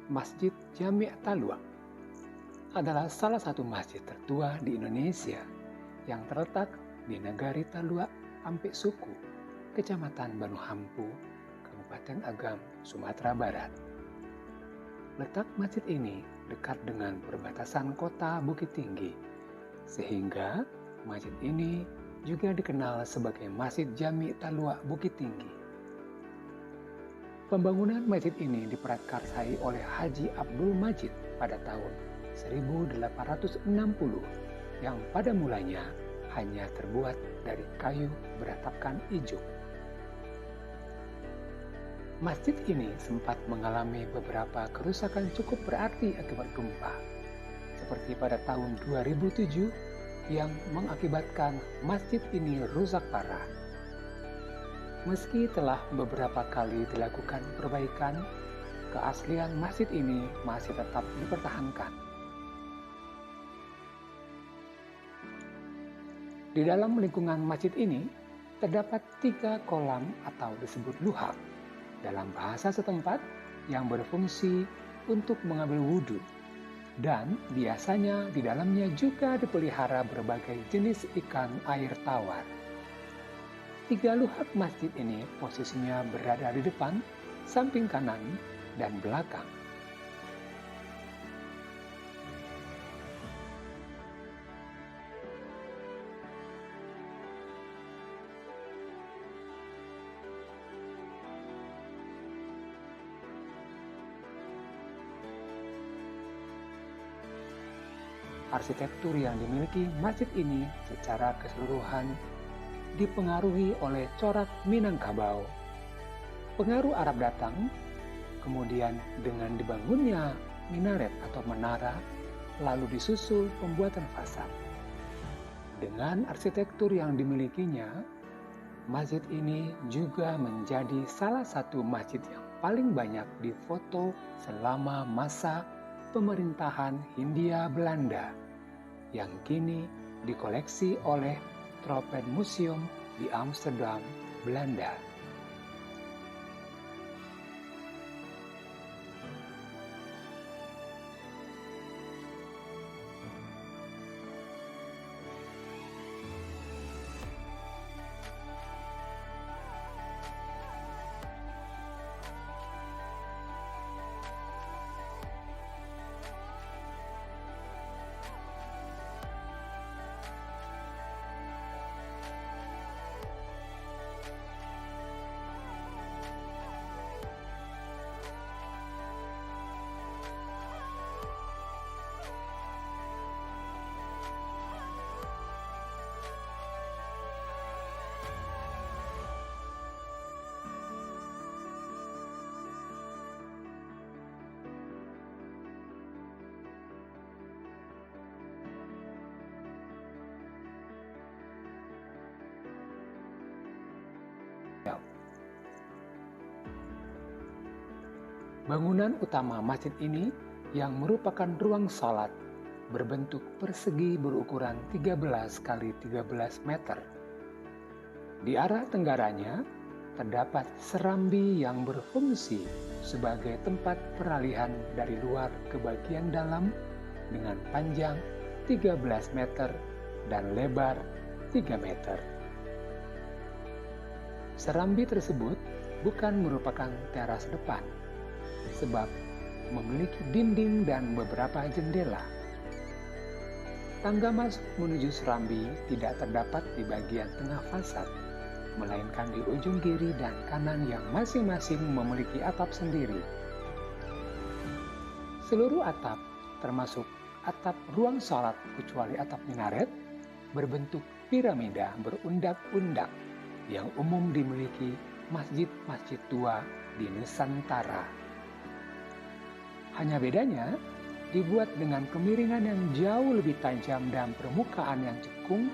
Masjid Jami' Talwa adalah salah satu masjid tertua di Indonesia yang terletak di Nagari Talwa, Ampek Suku, Kecamatan Banu Hampu, Kabupaten Agam, Sumatera Barat. Letak masjid ini dekat dengan perbatasan kota Bukit Tinggi, sehingga masjid ini juga dikenal sebagai Masjid Jami' Talwa Bukit Tinggi. Pembangunan masjid ini diprakarsai oleh Haji Abdul Majid pada tahun 1860 yang pada mulanya hanya terbuat dari kayu beratapkan ijuk. Masjid ini sempat mengalami beberapa kerusakan cukup berarti akibat gempa, seperti pada tahun 2007 yang mengakibatkan masjid ini rusak parah. Meski telah beberapa kali dilakukan perbaikan, keaslian masjid ini masih tetap dipertahankan. Di dalam lingkungan masjid ini, terdapat 3 kolam atau disebut luhak dalam bahasa setempat yang berfungsi untuk mengambil wudhu. Dan biasanya di dalamnya juga dipelihara berbagai jenis ikan air tawar. 3 luhak masjid ini posisinya berada di depan, samping kanan, dan belakang. Arsitektur yang dimiliki masjid ini secara keseluruhan dipengaruhi oleh corak Minangkabau. Pengaruh Arab datang, kemudian dengan dibangunnya minaret atau menara, lalu disusul pembuatan fasad. Dengan arsitektur yang dimilikinya, masjid ini juga menjadi salah satu masjid yang paling banyak difoto selama masa pemerintahan Hindia Belanda, yang kini dikoleksi oleh Tropenmuseum di Amsterdam, Belanda. Bangunan utama masjid ini yang merupakan ruang salat berbentuk persegi berukuran 13 kali 13 meter. Di arah tenggaranya terdapat serambi yang berfungsi sebagai tempat peralihan dari luar ke bagian dalam dengan panjang 13 meter dan lebar 3 meter. Serambi tersebut bukan merupakan teras depan, sebab memiliki dinding dan beberapa jendela. Tangga masuk menuju serambi tidak terdapat di bagian tengah fasad, melainkan di ujung kiri dan kanan yang masing-masing memiliki atap sendiri. Seluruh atap, termasuk atap ruang salat kecuali atap minaret, berbentuk piramida berundak-undak yang umum dimiliki masjid-masjid tua di Nusantara. Hanya bedanya, dibuat dengan kemiringan yang jauh lebih tajam dan permukaan yang cekung,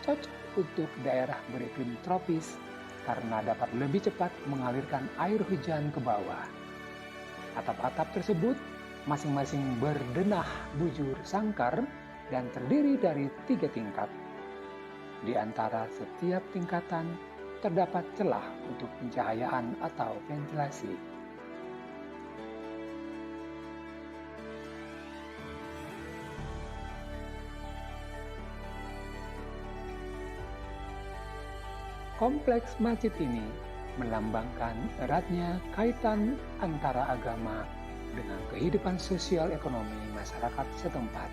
cocok untuk daerah beriklim tropis karena dapat lebih cepat mengalirkan air hujan ke bawah. Atap-atap tersebut masing-masing berdenah bujur sangkar dan terdiri dari 3 tingkat. Di antara setiap tingkatan terdapat celah untuk pencahayaan atau ventilasi. Kompleks masjid ini melambangkan eratnya kaitan antara agama dengan kehidupan sosial ekonomi masyarakat setempat.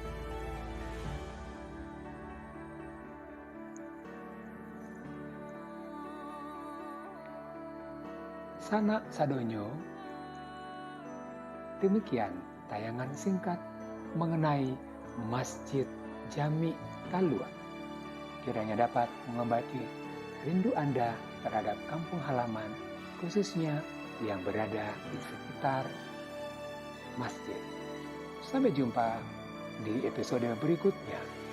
Sanak sadonyo, demikian tayangan singkat mengenai Masjid Jami Talua. Kiranya dapat mengobati rindu Anda terhadap kampung halaman, khususnya yang berada di sekitar masjid. Sampai jumpa di episode berikutnya.